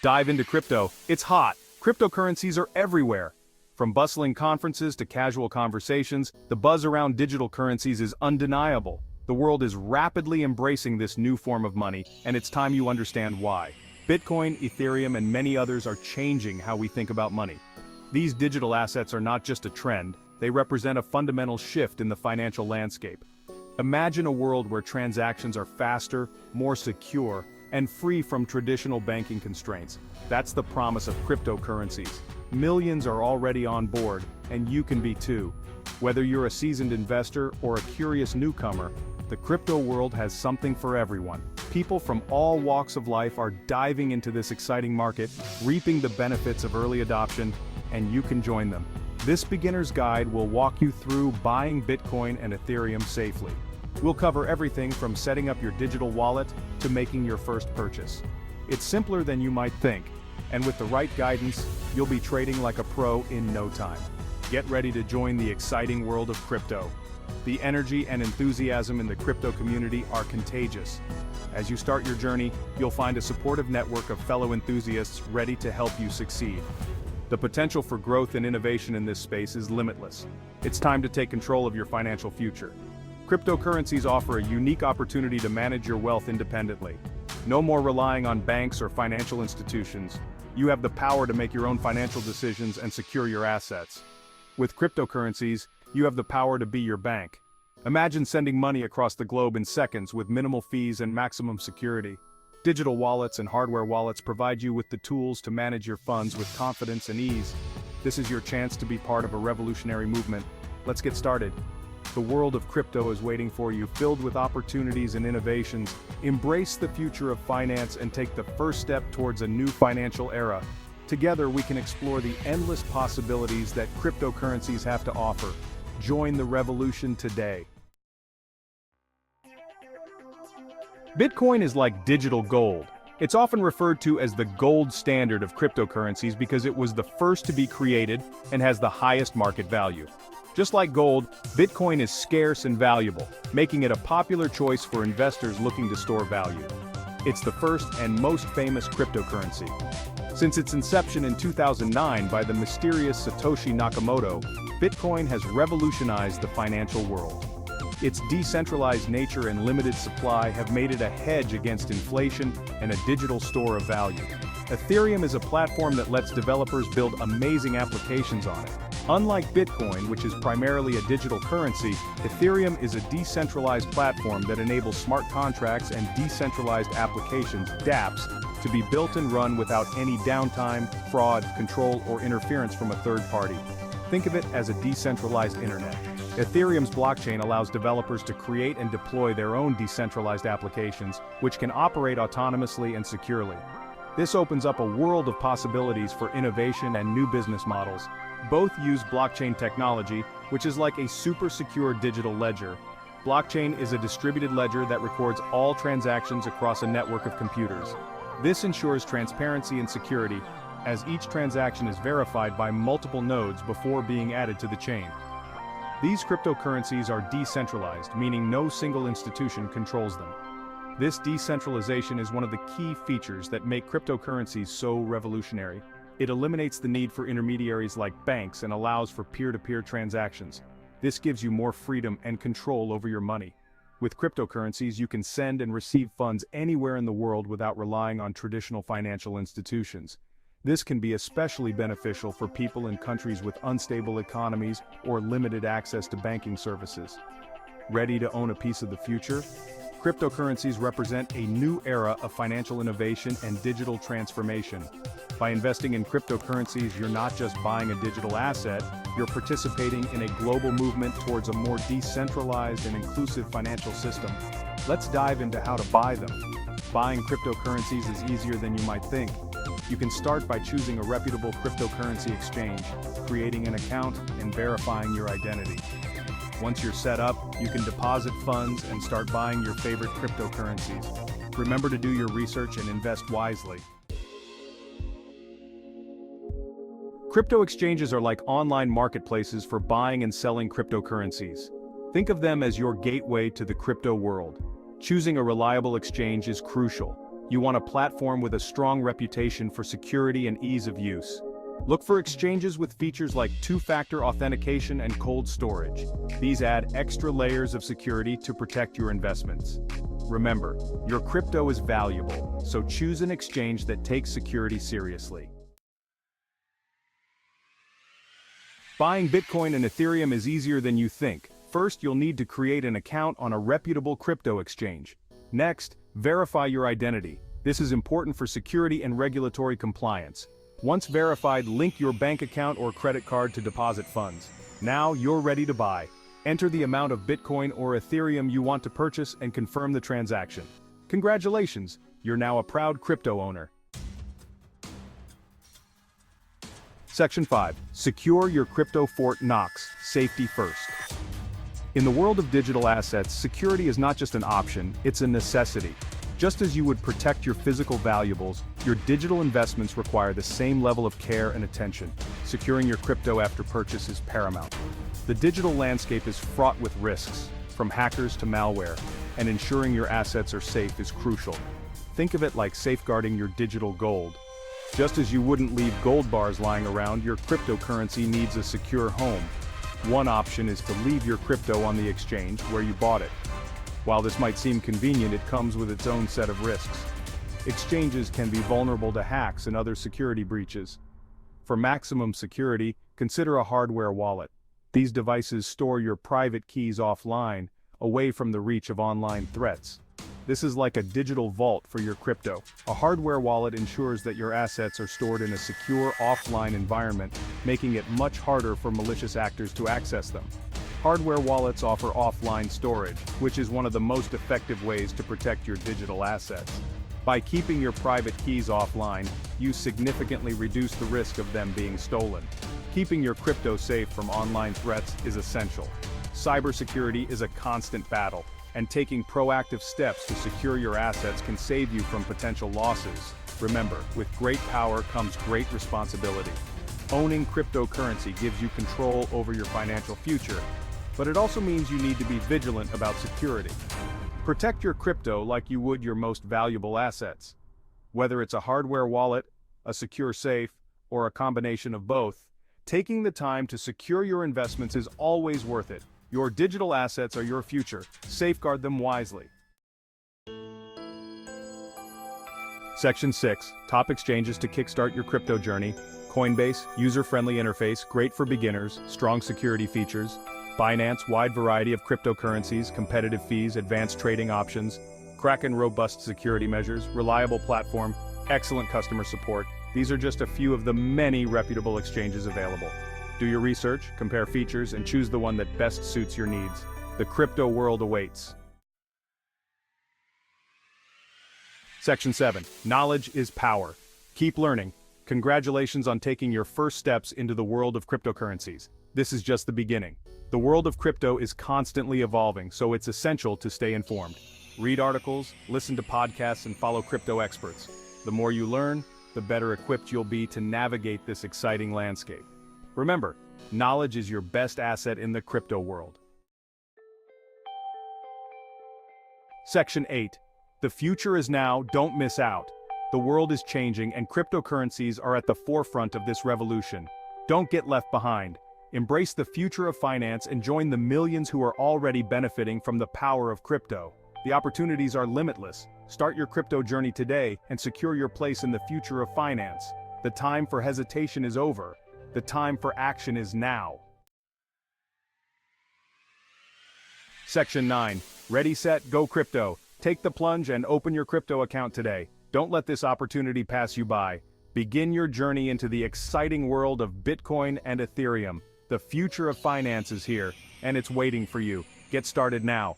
Dive into crypto. It's hot. Cryptocurrencies are everywhere. From bustling conferences to casual conversations, the buzz around digital currencies is undeniable. The world is rapidly embracing this new form of money, and it's time you understand why. Bitcoin, Ethereum, and many others are changing how we think about money. These digital assets are not just a trend, they represent a fundamental shift in the financial landscape. Imagine a world where transactions are faster, more secure, and free from traditional banking constraints. That's the promise of cryptocurrencies. Millions are already on board, and you can be too. Whether you're a seasoned investor or a curious newcomer, the crypto world has something for everyone. People from all walks of life are diving into this exciting market, reaping the benefits of early adoption, and you can join them. This beginner's guide will walk you through buying Bitcoin and Ethereum safely. We'll cover everything from setting up your digital wallet to making your first purchase. It's simpler than you might think, and with the right guidance, you'll be trading like a pro in no time. Get ready to join the exciting world of crypto. The energy and enthusiasm in the crypto community are contagious. As you start your journey, you'll find a supportive network of fellow enthusiasts ready to help you succeed. The potential for growth and innovation in this space is limitless. It's time to take control of your financial future. Cryptocurrencies offer a unique opportunity to manage your wealth independently. No more relying on banks or financial institutions. You have the power to make your own financial decisions and secure your assets. With cryptocurrencies, you have the power to be your bank. Imagine sending money across the globe in seconds with minimal fees and maximum security. Digital wallets and hardware wallets provide you with the tools to manage your funds with confidence and ease. This is your chance to be part of a revolutionary movement. Let's get started. The world of crypto is waiting for you, filled with opportunities and innovations. Embrace the future of finance and take the first step towards a new financial era. Together we can explore the endless possibilities that cryptocurrencies have to offer. Join the revolution today. Bitcoin is like digital gold. It's often referred to as the gold standard of cryptocurrencies because it was the first to be created and has the highest market value. Just like gold, Bitcoin is scarce and valuable, making it a popular choice for investors looking to store value. It's the first and most famous cryptocurrency. Since its inception in 2009 by the mysterious Satoshi Nakamoto, Bitcoin has revolutionized the financial world. Its decentralized nature and limited supply have made it a hedge against inflation and a digital store of value. Ethereum is a platform that lets developers build amazing applications on it. Unlike Bitcoin, which is primarily a digital currency, Ethereum is a decentralized platform that enables smart contracts and decentralized applications, dApps, to be built and run without any downtime, fraud, control, or interference from a third party. Think of it as a decentralized internet. Ethereum's blockchain allows developers to create and deploy their own decentralized applications, which can operate autonomously and securely. This opens up a world of possibilities for innovation and new business models. Both use blockchain technology, which is like a super secure digital ledger. Blockchain is a distributed ledger that records all transactions across a network of computers. This ensures transparency and security, as each transaction is verified by multiple nodes before being added to the chain. These cryptocurrencies are decentralized, meaning no single institution controls them. This decentralization is one of the key features that make cryptocurrencies so revolutionary. It eliminates the need for intermediaries like banks and allows for peer-to-peer transactions. This gives you more freedom and control over your money. With cryptocurrencies, you can send and receive funds anywhere in the world without relying on traditional financial institutions. This can be especially beneficial for people in countries with unstable economies or limited access to banking services. Ready to own a piece of the future? Cryptocurrencies represent a new era of financial innovation and digital transformation. By investing in cryptocurrencies, you're not just buying a digital asset, you're participating in a global movement towards a more decentralized and inclusive financial system. Let's dive into how to buy them. Buying cryptocurrencies is easier than you might think. You can start by choosing a reputable cryptocurrency exchange, creating an account, and verifying your identity. Once you're set up, you can deposit funds and start buying your favorite cryptocurrencies. Remember to do your research and invest wisely. Crypto exchanges are like online marketplaces for buying and selling cryptocurrencies. Think of them as your gateway to the crypto world. Choosing a reliable exchange is crucial. You want a platform with a strong reputation for security and ease of use. Look for exchanges with features like two-factor authentication and cold storage. These add extra layers of security to protect your investments. Remember, your crypto is valuable, so choose an exchange that takes security seriously. Buying Bitcoin and Ethereum is easier than you think. First, you'll need to create an account on a reputable crypto exchange. Next, verify your identity. This is important for security and regulatory compliance. Once verified, link your bank account or credit card to deposit funds. Now you're ready to buy. Enter the amount of Bitcoin or Ethereum you want to purchase and confirm the transaction. Congratulations, you're now a proud crypto owner. Section 5. Secure your crypto Fort Knox, safety first. In the world of digital assets, security is not just an option, it's a necessity. Just as you would protect your physical valuables, your digital investments require the same level of care and attention. Securing your crypto after purchase is paramount. The digital landscape is fraught with risks, from hackers to malware, and ensuring your assets are safe is crucial. Think of it like safeguarding your digital gold. Just as you wouldn't leave gold bars lying around, your cryptocurrency needs a secure home. One option is to leave your crypto on the exchange where you bought it. While this might seem convenient, it comes with its own set of risks. Exchanges can be vulnerable to hacks and other security breaches. For maximum security, consider a hardware wallet. These devices store your private keys offline, away from the reach of online threats. This is like a digital vault for your crypto. A hardware wallet ensures that your assets are stored in a secure offline environment, making it much harder for malicious actors to access them. Hardware wallets offer offline storage, which is one of the most effective ways to protect your digital assets. By keeping your private keys offline, you significantly reduce the risk of them being stolen. Keeping your crypto safe from online threats is essential. Cybersecurity is a constant battle, and taking proactive steps to secure your assets can save you from potential losses. Remember, with great power comes great responsibility. Owning cryptocurrency gives you control over your financial future, but it also means you need to be vigilant about security. Protect your crypto like you would your most valuable assets. Whether it's a hardware wallet, a secure safe, or a combination of both, taking the time to secure your investments is always worth it. Your digital assets are your future. Safeguard them wisely. Section 6. Top exchanges to kickstart your crypto journey. Coinbase, user-friendly interface, great for beginners, strong security features. Binance, wide variety of cryptocurrencies, competitive fees, advanced trading options. Kraken, robust security measures, reliable platform, excellent customer support. These are just a few of the many reputable exchanges available. Do your research, compare features, and choose the one that best suits your needs. The crypto world awaits. Section 7. Knowledge is power. Keep learning. Congratulations on taking your first steps into the world of cryptocurrencies. This is just the beginning. The world of crypto is constantly evolving, so it's essential to stay informed. Read articles, listen to podcasts, and follow crypto experts. The more you learn, the better equipped you'll be to navigate this exciting landscape. Remember, knowledge is your best asset in the crypto world. Section 8. The future is now, don't miss out. The world is changing and cryptocurrencies are at the forefront of this revolution. Don't get left behind. Embrace the future of finance and join the millions who are already benefiting from the power of crypto. The opportunities are limitless. Start your crypto journey today and secure your place in the future of finance. The time for hesitation is over. The time for action is now. Section 9. Ready, set, go crypto. Take the plunge and open your crypto account today. Don't let this opportunity pass you by. Begin your journey into the exciting world of Bitcoin and Ethereum. The future of finance is here, and it's waiting for you. Get started now.